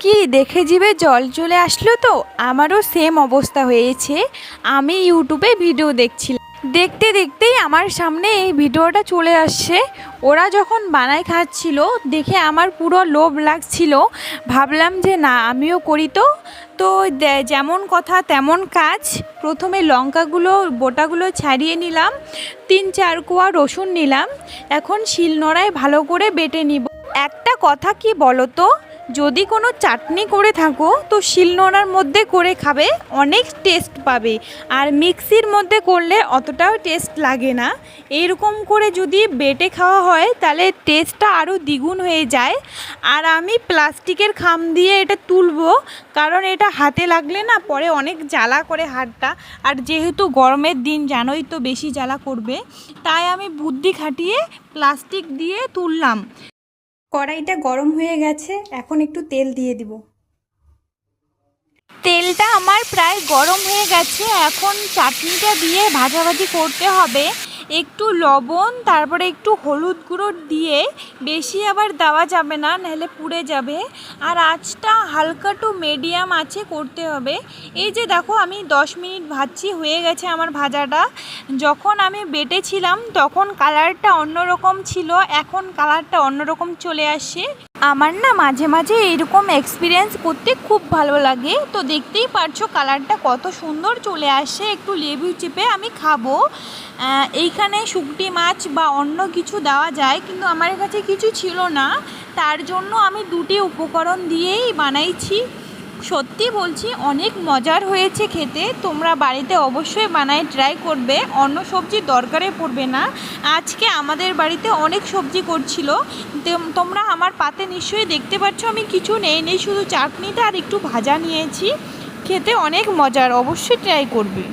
কি দেখে জিভে জল চলে আসলো তো? আমারও সেম অবস্থা হয়েছে। আমি ইউটিউবে ভিডিও দেখছিলাম, দেখতে দেখতেই আমার সামনে এই ভিডিওটা চলে আসছে। ওরা যখন বানায় খাচ্ছিল দেখে আমার পুরো লোভ লাগছিল। ভাবলাম যে না, আমিও করি। তো যেমন কথা তেমন কাজ। প্রথমে লঙ্কাগুলো বোটাগুলো ছাড়িয়ে নিলাম, 3-4 কোয়া রসুন নিলাম। এখন শিলনোড়ায় ভালো করে বেটে নিব। একটা কথা কি বলো তো, যদি কোনো চাটনি করে থাকো তো শিলনোড়ার মধ্যে করে খাবে, অনেক টেস্ট পাবে। আর মিক্সির মধ্যে করলে অতটাও টেস্ট লাগে না। এইরকম করে যদি বেটে খাওয়া হয় তাহলে টেস্টটা আরও দ্বিগুণ হয়ে যায়। আর আমি প্লাস্টিকের খাম দিয়ে এটা তুলবো, কারণ এটা হাতে লাগলে না পরে অনেক জ্বালা করে হাতটা। আর যেহেতু গরমের দিন জানোই তো, বেশি জ্বালা করবে। তাই আমি বুদ্ধি খাটিয়ে প্লাস্টিক দিয়ে তুললাম। কড়াইটা গরম হয়ে গেছে, এখন একটু তেল দিয়ে দিব। তেলটা আমার প্রায় গরম হয়ে গেছে। এখন চাটনিটা দিয়ে ভাজাভাজি করতে হবে। একটু লবণ, তারপরে একটু হলুদ গুঁড়ো দিয়ে, বেশি আবার দেওয়া যাবে না, নাহলে পুড়ে যাবে। আর আঁচটা হালকা টু মিডিয়াম আঁচে করতে হবে। এই যে দেখো, আমি 10 মিনিট ভাজছি, হয়ে গেছে আমার ভাজাটা। যখন আমি বেটেছিলাম তখন কালারটা অন্যরকম ছিল, এখন কালারটা অন্যরকম চলে আসে। আমার না মাঝে মাঝে এইরকম এক্সপিরিয়েন্স করতে খুব ভালো লাগে। তো দেখতেই পারছো কালারটা কত সুন্দর চলে আসে। একটু লেবু চিপে আমি খাবো। এইখানে শুকটি মাছ বা অন্য কিছু দেওয়া যায়, কিন্তু আমার কাছে কিছু ছিল না। তার জন্য আমি দুটি উপকরণ দিয়েই বানাইছি। সত্যি বলছি, অনেক মজার হয়েছে খেতে। তোমরা বাড়িতে অবশ্যই বানায় ট্রাই করবে, অন্য সবজির দরকারে পড়বে না। আজকে আমাদের বাড়িতে অনেক সবজি করছিল। তোমরা আমার পাতে নিশ্চয়ই দেখতে পাচ্ছ আমি কিছু নেই, শুধু চাটনিটা আর একটু ভাজা নিয়েছি। খেতে অনেক মজার, অবশ্যই ট্রাই করবে।